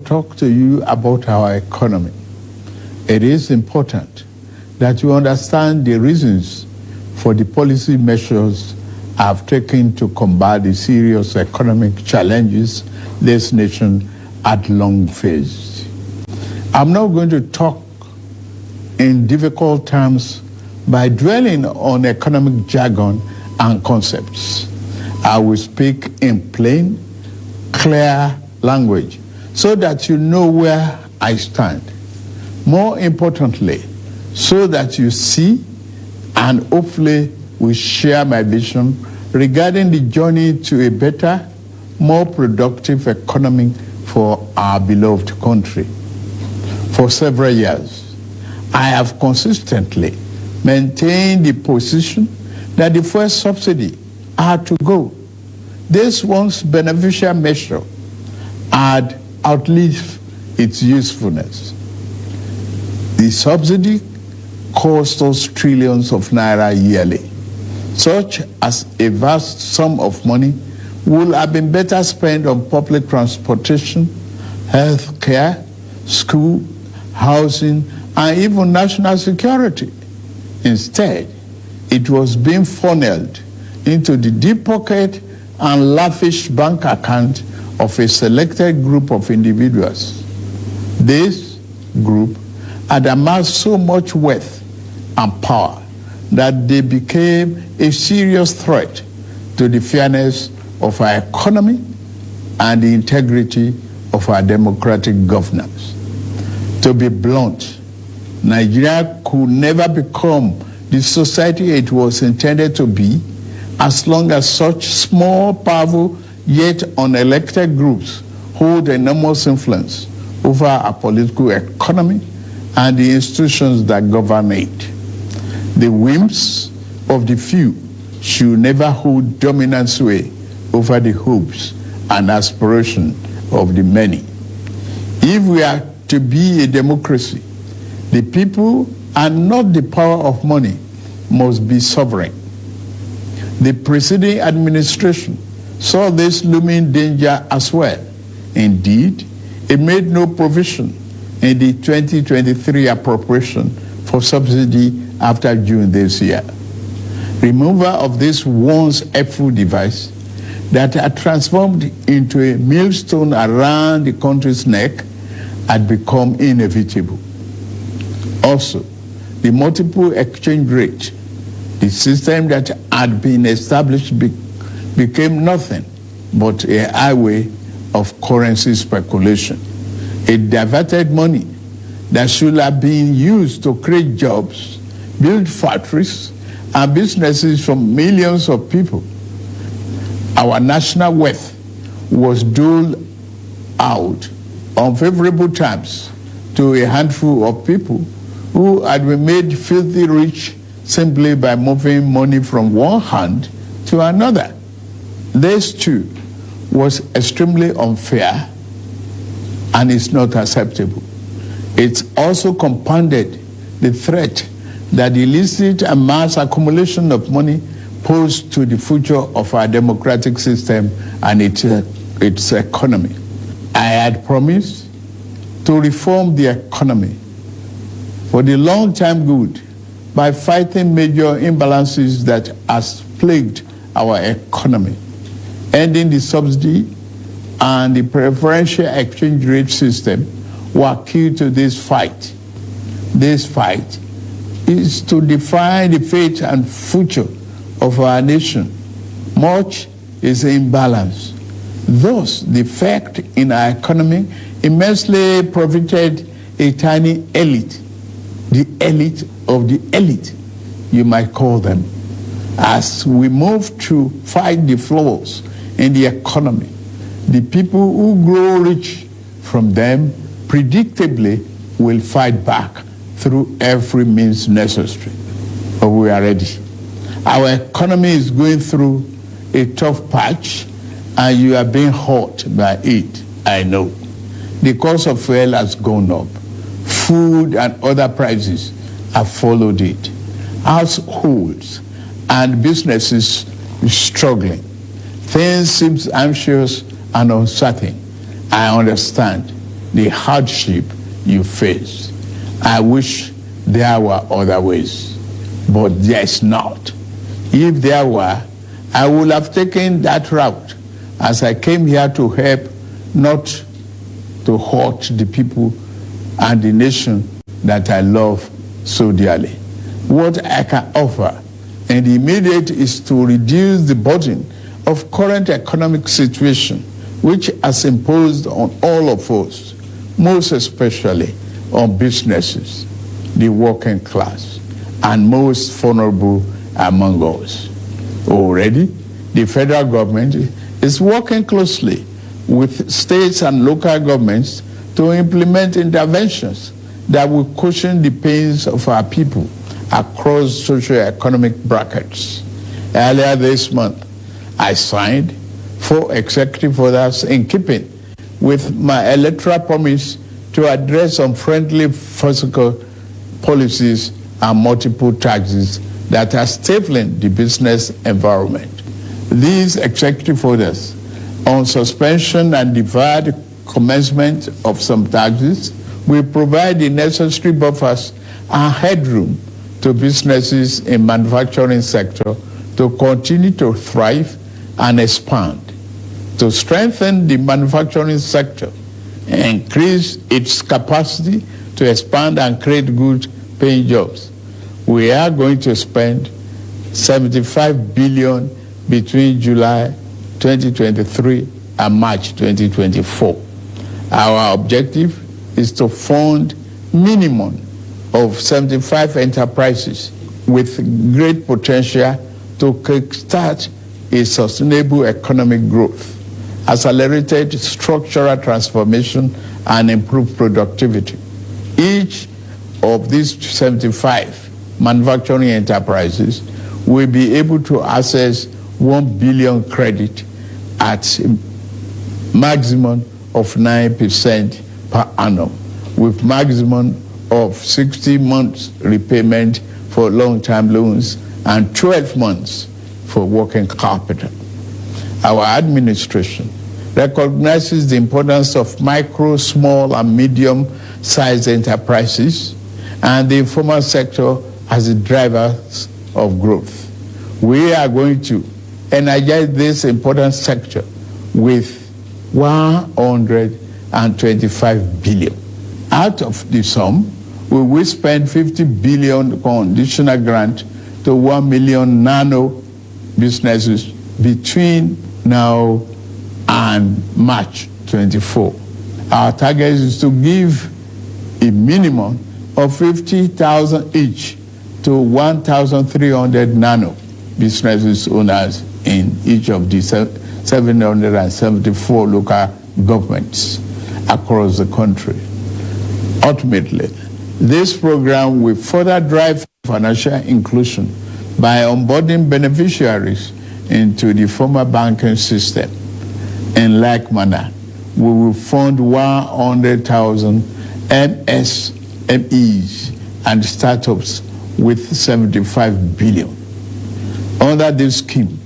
talk to you about our economy, it is important that you understand the reasons for the policy measures I've taken to combat the serious economic challenges this nation had long faced. I'm not going to talk in difficult terms by dwelling on economic jargon and concepts. I will speak in plain, clear language so that you know where I stand. More importantly, so that you see and hopefully will share my vision regarding the journey to a better, more productive economy for our beloved country. For several years, I have consistently maintained the position that the fuel subsidy had to go. This once beneficial measure had outlived its usefulness. The subsidy cost us trillions of naira yearly, such as a vast sum of money would have been better spent on public transportation, health care, school, housing, and even national security. Instead, it was being funneled into the deep pocket and lavish bank account of a selected group of individuals. This group had amassed so much wealth and power that they became a serious threat to the fairness of our economy and the integrity of our democratic governance. To be blunt, Nigeria could never become the society it was intended to be as long as such small, powerful, yet unelected groups hold enormous influence over our political economy and the institutions that govern it. The whims of the few should never hold dominant sway over the hopes and aspirations of the many. If we are to be a democracy, the people and not the power of money must be sovereign. The preceding administration saw this looming danger as well. Indeed, it made no provision in the 2023 appropriation for subsidy after June this year. Removal of this once helpful device that had transformed into a millstone around the country's neck had become inevitable. Also, the multiple exchange rate, the system that had been established became nothing but a highway of currency speculation. It diverted money that should have been used to create jobs, build factories, and businesses for millions of people. Our national wealth was doled out on favorable terms to a handful of people who had been made filthy rich simply by moving money from one hand to another. This too was extremely unfair and is not acceptable. It also compounded the threat that the illicit and mass accumulation of money posed to the future of our democratic system and its economy. I had promised to reform the economy for the long-term good by fighting major imbalances that has plagued our economy. Ending the subsidy and the preferential exchange rate system were key to this fight. This fight is to define the fate and future of our nation. Much is imbalance. Thus, the effect in our economy immensely profited a tiny elite, the elite of the elite, you might call them. As we move to fight the flaws in the economy, the people who grow rich from them predictably will fight back through every means necessary. But we are ready. Our economy is going through a tough patch, and you are being hurt by it, I know. The cost of fuel has gone up. Food and other prices have followed it. Households and businesses are struggling. Things seem anxious and uncertain. I understand. the hardship you face. I wish there were other ways, but there's not. If there were, I would have taken that route, as I came here to help, not to hurt the people and the nation that I love so dearly. What I can offer in the immediate is to reduce the burden of current economic situation, which has imposed on all of us, most especially on businesses, the working class, and most vulnerable among us. Already, the federal government is working closely with states and local governments to implement interventions that will cushion the pains of our people across socio-economic brackets. Earlier this month, I signed 4 executive orders in keeping with my electoral promise to address unfriendly fiscal policies and multiple taxes that are stifling the business environment. These executive orders on suspension and deferred commencement of some taxes will provide the necessary buffers and headroom to businesses in manufacturing sector to continue to thrive and expand. To strengthen the manufacturing sector, increase its capacity to expand and create good paying jobs, we are going to spend $75 billion between July 2023 and March 2024. Our objective is to fund minimum of 75 enterprises with great potential to kickstart a sustainable economic growth, accelerated structural transformation, and improved productivity. Each of these 75 manufacturing enterprises will be able to access $1 billion credit at a maximum of 9% per annum, with maximum of 60 months repayment for long-term loans and 12 months for working capital. Our administration recognizes the importance of micro, small, and medium-sized enterprises and the informal sector as the drivers of growth. We are going to energize this important sector with $125 billion. Out of the sum, we will spend $50 billion conditional grant to 1 million nano businesses between now and March 24. Our target is to give a minimum of 50,000 each to 1,300 nano businesses owners in each of the 774 local governments across the country. Ultimately, this program will further drive financial inclusion by onboarding beneficiaries into the formal banking system. In like manner, we will fund 100,000 MSMEs and startups with $75 billion. Under this scheme,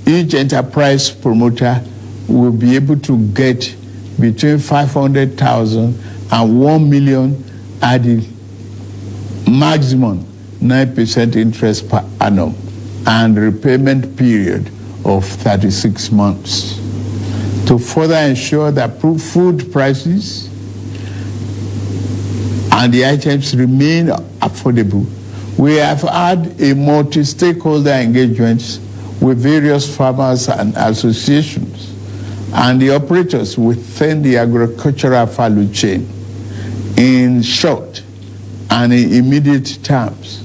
each enterprise promoter will be able to get between 500,000 and 1 million at the maximum 9% interest per annum and repayment period of 36 months. To further ensure that food prices and the items remain affordable, we have had a multi-stakeholder engagement with various farmers and associations and the operators within the agricultural value chain. In short and in immediate terms,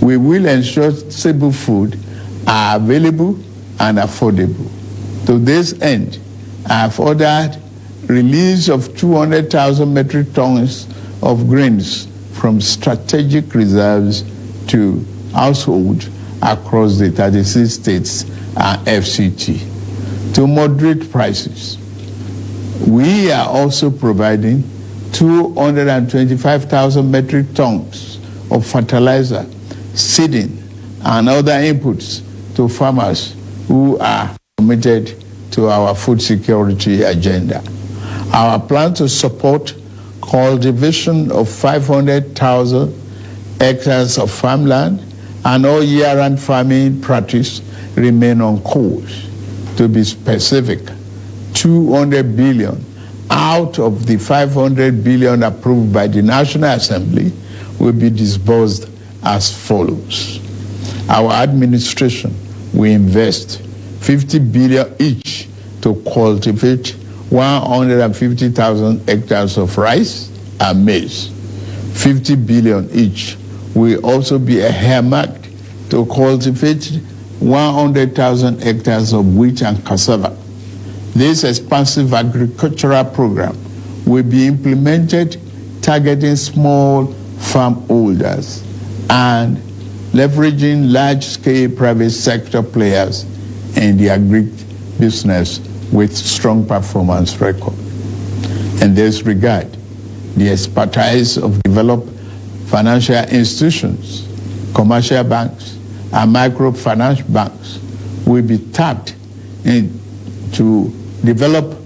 we will ensure stable food are available and affordable. To this end, I have ordered release of 200,000 metric tons of grains from strategic reserves to households across the 36 states and FCT. To moderate prices, we are also providing 225,000 metric tons of fertilizer, seeding, and other inputs to farmers who are committed to our food security agenda. Our plan to support cultivation of 500,000 hectares of farmland, and all year-round farming practice remain on course. To be specific, 200 billion out of the 500 billion approved by the National Assembly will be disbursed as follows. Our administration will invest 50 billion each to cultivate 150,000 hectares of rice and maize. 50 billion each will also be earmarked to cultivate 100,000 hectares of wheat and cassava. This expansive agricultural program will be implemented targeting small farm holders and leveraging large-scale private sector players in the agri-business with strong performance record. In this regard, the expertise of developed financial institutions, commercial banks, and microfinance banks will be tapped in to develop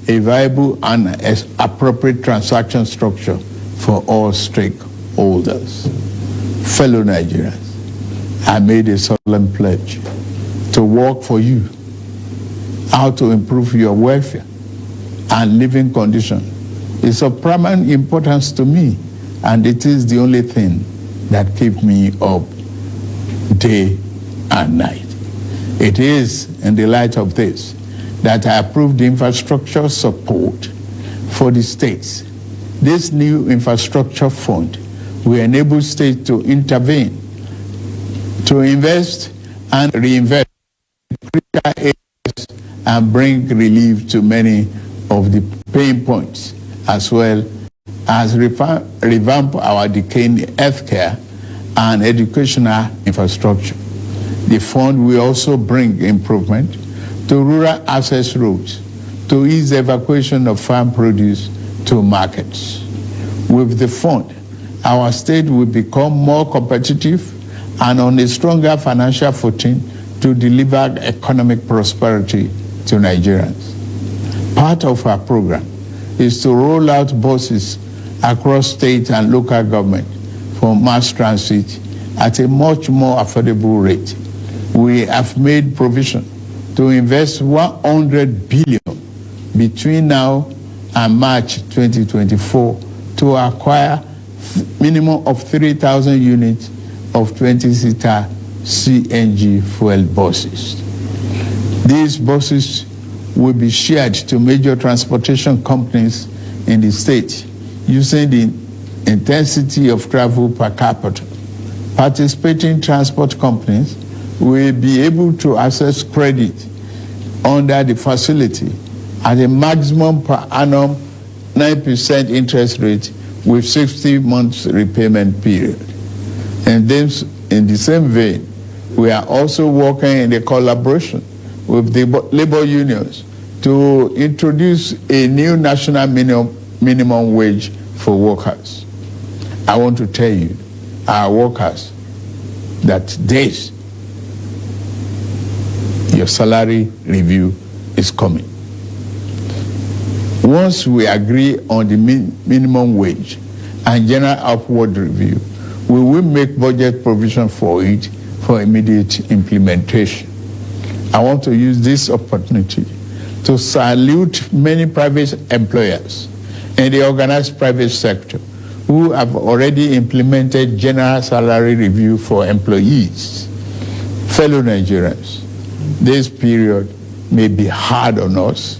a viable and appropriate transaction structure for all stakeholders. Fellow Nigerians, I made a solemn pledge to work for you, how to improve your welfare and living condition is of paramount importance to me, and it is the only thing that keeps me up day and night. It is in the light of this that I approved the infrastructure support for the states. This new infrastructure fund will enable states to intervene, to invest and reinvest in critical areas and bring relief to many of the pain points, as well as revamp our decaying healthcare and educational infrastructure. The fund will also bring improvement to rural access roads to ease the evacuation of farm produce to markets. With the fund, our state will become more competitive and on a stronger financial footing to deliver economic prosperity to Nigerians. Part of our program is to roll out buses across state and local government for mass transit at a much more affordable rate. We have made provision to invest 100 billion between now and March 2024 to acquire minimum of 3,000 units of 20-seater CNG fuel buses. These buses will be shared to major transportation companies in the state using the intensity of travel per capita. Participating transport companies will be able to access credit under the facility at a maximum per annum 9% interest rate with 60 months repayment period. And then, in the same vein, we are also working in a collaboration with the labor unions to introduce a new national minimum wage for workers. I want to tell you, our workers, that this, your salary review is coming. Once we agree on the minimum wage and general upward review, we will make budget provision for it for immediate implementation. I want to use this opportunity to salute many private employers in the organized private sector who have already implemented general salary review for employees. Fellow Nigerians, this period may be hard on us,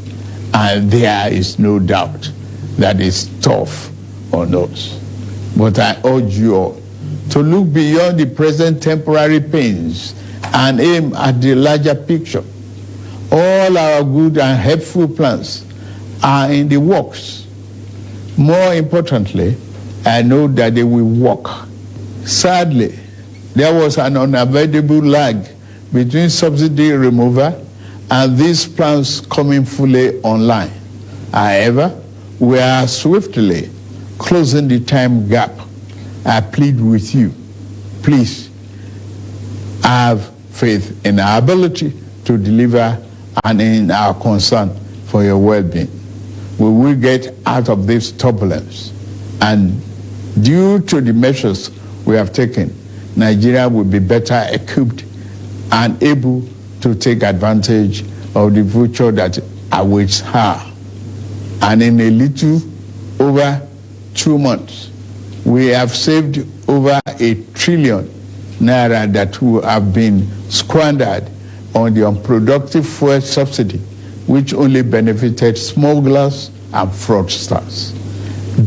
and there is no doubt that it's tough on us. But I urge you all to look beyond the present temporary pains and aim at the larger picture. All our good and helpful plans are in the works. More importantly, I know that they will work. Sadly, there was an unavoidable lag between subsidy removal and these plans coming fully online. However, we are swiftly closing the time gap. I plead with you, please have faith in our ability to deliver and in our concern for your well-being. We will get out of this turbulence And due to the measures we have taken, Nigeria will be better equipped and able to take advantage of the future that awaits her. And in a little over 2 months, we have saved over 1 trillion naira that would have been squandered on the unproductive fuel subsidy, which only benefited smugglers and fraudsters.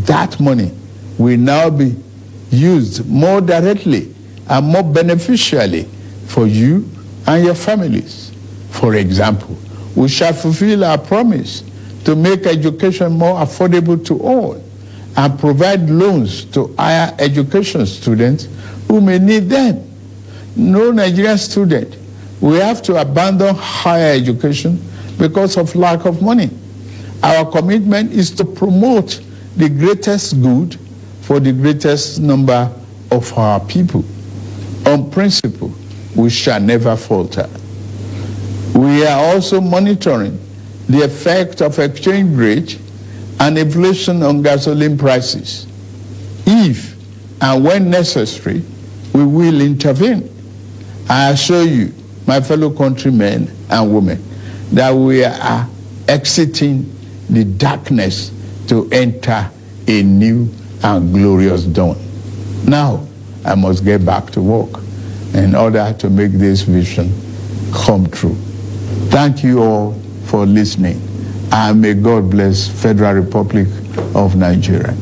That money will now be used more directly and more beneficially for you and your families. For example, we shall fulfill our promise to make education more affordable to all and provide loans to higher education students who may need them. No Nigerian student will have to abandon higher education because of lack of money. Our commitment is to promote the greatest good for the greatest number of our people. On principle, we shall never falter. We are also monitoring the effect of exchange rate and inflation on gasoline prices. If and when necessary, we will intervene. I assure you, my fellow countrymen and women, that we are exiting the darkness to enter a new and glorious dawn. Now, I must get back to work in order to make this vision come true. Thank you all for listening, and may God bless Federal Republic of Nigeria.